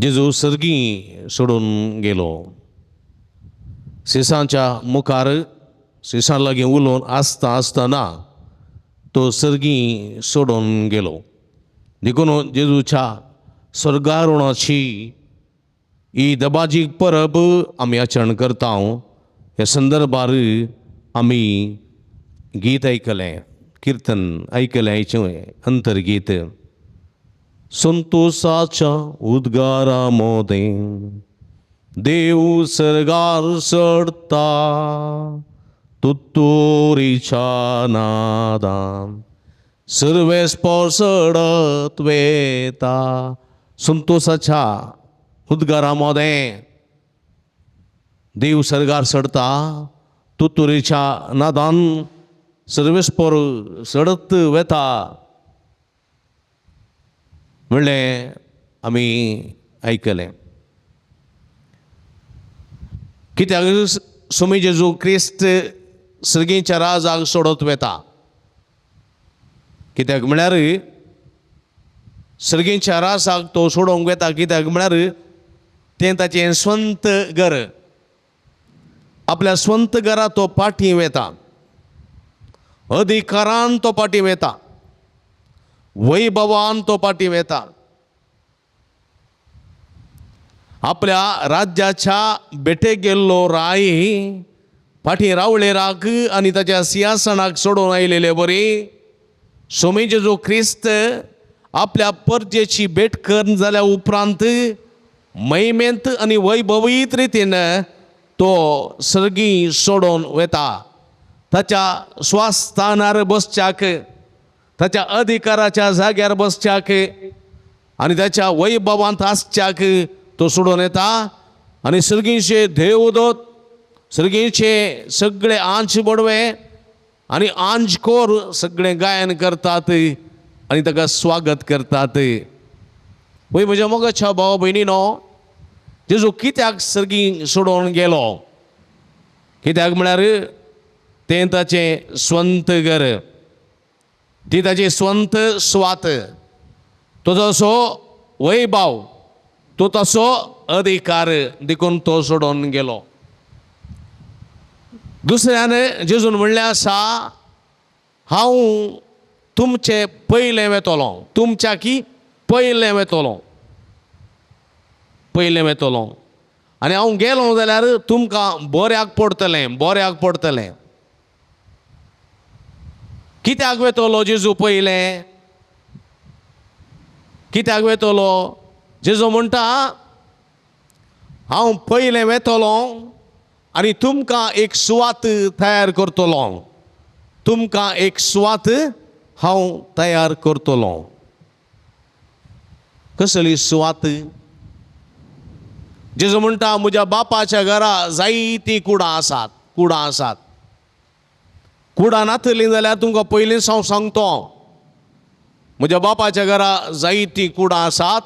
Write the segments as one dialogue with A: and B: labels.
A: जेजू सर्गी सोडून गेलो. सिसांच्या मुखार सिसां लागीं उलोवन आसता आसतना तो सर्गी सोडून गेलो. देखून जेजूच्या स्वर्गारोहणाची ही दबाजी परब आमी आचरण करता. ह्या संदर्भार आमी गीत आयकलें, किर्तन आयकलें. हेचें अंतरगीत संतोषाच्या उद्गारा मोदें देव सर्गार चडता तुत्तुरीच्या नादान सर्वेस्पर चडत वेता. संतोषाच्या उद्गारा मोदें देव सर्गार चडता तुत्तुरीच्या नादान सर्वेस्पर चडत वेता म्हणलें आमी आयकलें. कित्याक स्वामी जेजू क्रिस्त सर्गेच्या राजाक सोडत वेता. कित्याक म्हळ्यार सर्गेच्या राजाक तो सोडूंक वेता. कित्याक म्हळ्यार तें ताचें स्वंत घर. आपल्या स्वंत घरा तो पाठी वेता. अधिकारान तो पाठी वेता. वैभवान तो पाठी वेता. आपल्या राज्याच्या बेटेक गेल्लो राय फाटी रावळेराक आनी ताच्या सिंहासनाक सोडून आयलेले बरी स्वामी जेजू क्रिस्त आपल्या परजेची भेट कर जाल्या उपरांत महिमेंत आनी वैभवीत रितीन तो सर्गी सोडून वेता. ताच्या स्वास्थानार बसच्याक, ताच्या अधिकाराच्या जाग्यार बसच्याक आनी ताच्या वैभवांत आसच्याक तो सोडून येता. आनी सर्गीचे देवदूत, सर्गीचे सगळे आंच बडवे आनी आंचखोर सगळे गायन करतात आनी ताका स्वागत करतात. वय म्हज्या मोगाच्या भाव भयणीनो, जेजू कित्याक सर्गी सोडून गेलो? कित्याक म्हळ्यार तें ताचें स्वंत घर, ती ताची स्वंत स्वात, तो तसो वैभव, तो तसो अधिकार देखून तो सोडून गेलो. दुसऱ्यान जेजून म्हणलें आसा, हांव तुमचे पयलें वेतलो, तुमच्या की पयलें वेतलो, पयलें वेतलो. आनी हांव गेलो जाल्यार तुमकां बऱ्याक पडटलें, बऱ्याक पडटलें. कित्याक वेतलो जेजू पयलें? कित्याक वेतलो? जेजू म्हणटा, हांव पयलें वेतलो आनी तुमकां एक सुवात तयार करतलो. तुमकां एक सुवात हांव तयार करतलो. कसली सुवात? जेजू म्हणटा, म्हज्या बापाच्या घरा जायतीं कुडां आसात, कुडां आसात. कुडां नासलीं जाल्यार तुमकां पयलींच हांव सांगतो, म्हज्या बापाच्या घरा जायतीं कुडां आसात.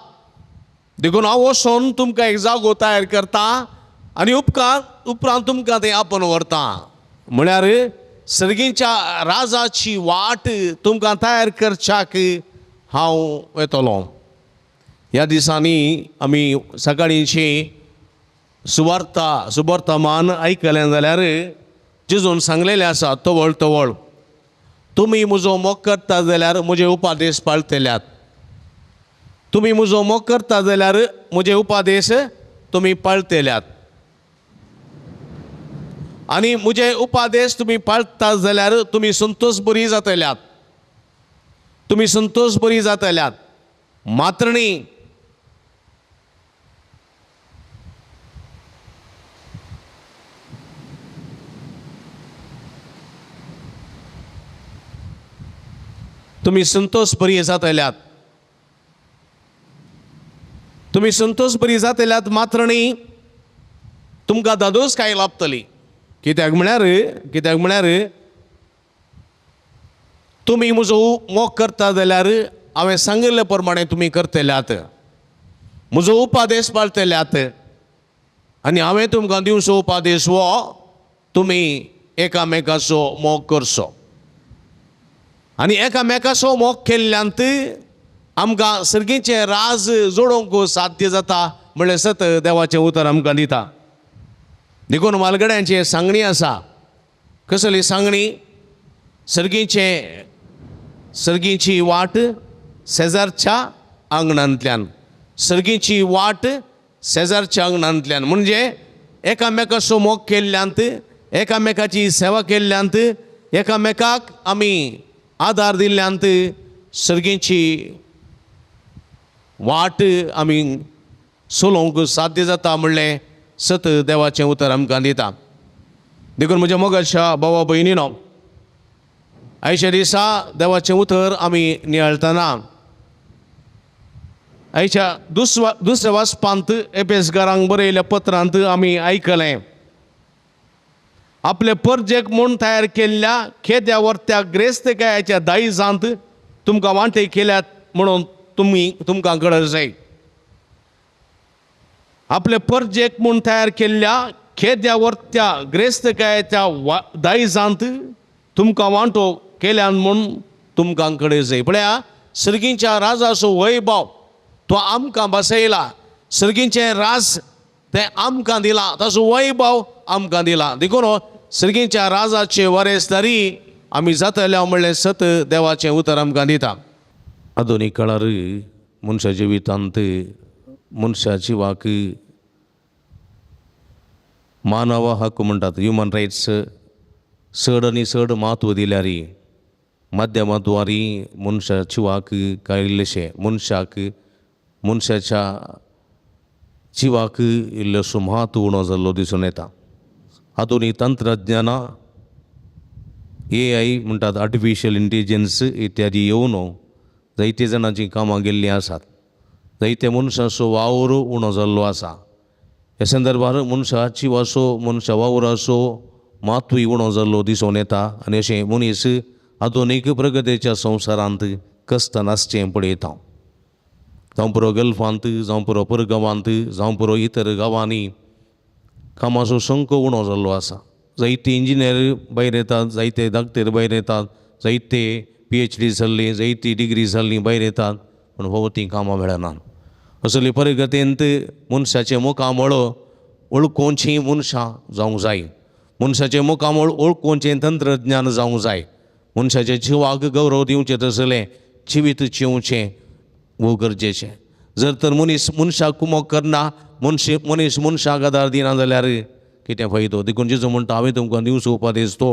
A: देखून हांव वचोन तुमकां एक जागो तयार करता आनी उपरांत तुमकां तें आपोवन व्हरता. म्हळ्यार सर्गीच्या राजाची वाट तुमकां तयार करच्याक हांव येतलो. ह्या दिसांनी आमी सकाळींची सुवार्तामान आयकलें जाल्यार जेजून सांगलेलें आसा, तवळ तवळ तुमी म्हजो मोग करता जाल्यार म्हजे उपादेश पाळटल्यात. तुमी म्हजो मोग करता जाल्यार म्हजे उपादेश तुमी पाळटल्यात. आनी म्हजे उपादेश तुमी पाळटा जाल्यार तुमी संतोश बरी जातल्यात. तुमी संतोश बरी जातल्यात. मात्रणी तुमी संतोष बरी जातल्यात. तुमी संतोष बरी जातल्यात, मात्रणी तुमकां दादोस काय लाभतली. कित्याक म्हळ्यार तुमी म्हजो मोग करता जाल्यार हांवें सांगिल्ले प्रमाणे तुमी करतल्यात. म्हजो उपादेश पाळटल्यात. आनी हांवें तुमकां दिवचो उपादेश हो, तुमी एकामेकाचो मोग करचो. आनी एकामेकाचो मोग केल्ल्यांत आमकां सर्गीचें राज जोडोवंक साध्य जाता म्हणल्यार सत देवाचें उतर आमकां दिता. देखून मालगड्यांची सांगणी आसा. कसली सांगणी? सर्गीची वाट शेजारच्या आंगणांतल्यान. सर्गीची वाट शेजारच्या आंगणांतल्यान म्हणजे एकामेकाचो मोग केल्ल्यांत, एकामेकाची सेवा केल्ल्यांत, एकामेकाक आमी आदार दिल्ल्यांत सर्गीची वाट आमी सोलोवंक साध्य जाता म्हणलें सत देवाचें उतर आमकां दिता. देखून म्हज्या मोगाच्या भावा भयणीनो, आयच्या दिसा देवाचें उतर आमी नियाळतना आयच्या दुसऱ्या वाचपांत एपेसकारांक बरयल्या पत्रांत आमी आयकलें, आपले परजेक म्हूण तयार केल्ल्या खेद्या वर्त्या ग्रेस्तकायाच्या दायजांत तुमकां वांटे केल्यात म्हणून तुमकां कळर जाय. आपले परजेक म्हूण तयार केल्ल्या खेद्या वर्त्या ग्रेस्तकायाच्या दायजांत तुमकां वांटो केल्यान म्हूण तुमकां कळर जाय. पळया, सर्गीच्या राजाचो वैभव तो आमकां बसयला. सर्गीचें राज तें आमकां दिलां, ताचो वैभव आमकां दिला. देखून सर्गीच्या राजाचे वारेसदारी आमी जातल्या म्हणलें सत देवाचें उतर आमकां दिता. आधुनीक काळार मनशा जिवितांत मनशा जिवाक मानव हक्क म्हणटात, ह्युमन रायट्स चड आनी चड म्हत्व दिल्यार माध्यमाद्वारी मनशा जिवाक कांय इल्लेशें मनशाच्या जिवाक इल्लोसो म्हत्व उणो जाल्लो दिसून येता. आधुनीक तंत्रज्ञाना AI म्हणटात, आर्टिफिशियल इंटेलिजन्स इत्यादी येवन जायते जाणांची कामां गेल्लीं आसात. जायते मनशाचो वावर उणो जाल्लो आसा. ह्या संदर्भार मनशा जिवाचो मनशा वावराचो म्हत्वूय उणो जाल्लो दिसून येता. आनी अशें मनीस आधुनीक प्रगतीच्या संवसारांत कस्त नासचें पळयता. जावं पुरो गल्फांत, जावं पुरो परगांवांत, जावं पुरो इतर गांवांनी कामाचो संक उणो जाल्लो आसा. जायते इंजिनियर भायर येतात, जायते धाकटेर भायर येतात, जायते PhD जाल्लीं, जायती डिग्री जाल्लीं भायर येतात, पूण भोवतीं कामां मेळनात. असले प्रगतींत मनशाचे मुखामळ ओळखोवचीं मनशां जावंक जाय. मनशाचे मुखामळ ओळखोवचें तंत्रज्ञान जावंक जाय. मनशाच्या जिवाक गौरव दिवचें तसलें जिवीत जिवचें वो गरजेचें. जर तर मनीस मनशाक कुमोग करना, मनीस मनशाक आदार दिना जाल्यार कितें फायदो. देखून जेजू म्हणटा, हांवें तुमकां दिवचो उपदेश तो,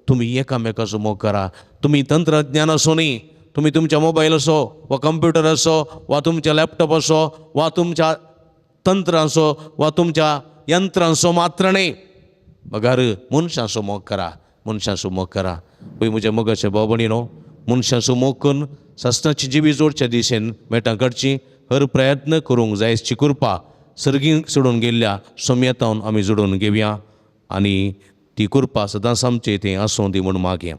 A: तुमी एकामेकाचो मोग करा. तुमी तंत्रज्ञान असो न्ही, तुमी तुमच्या मोबायल असो वा कंप्युटर असो वा तुमच्या लॅपटॉप असो वा तुमच्या तंत्र असो वा तुमच्या यंत्रांचो मात्र न्ही, बगार मनशाचो मोग करा, मनशाचो मोग करा. पळय म्हज्या मोगाच्या भाव भयणीनो, मनशाचो मोग करून शास्त्राची जिवी जोडच्या दिशेन मेटां काडची हर प्रयत्न करूंक जाय. अशी कृपा सर्गीक सोडून गेल्ल्या सोम्यतावन आमी जोडून घेवया आनी ती कृपा सदांच आमचे थंय आसूं दी म्हूण मागया.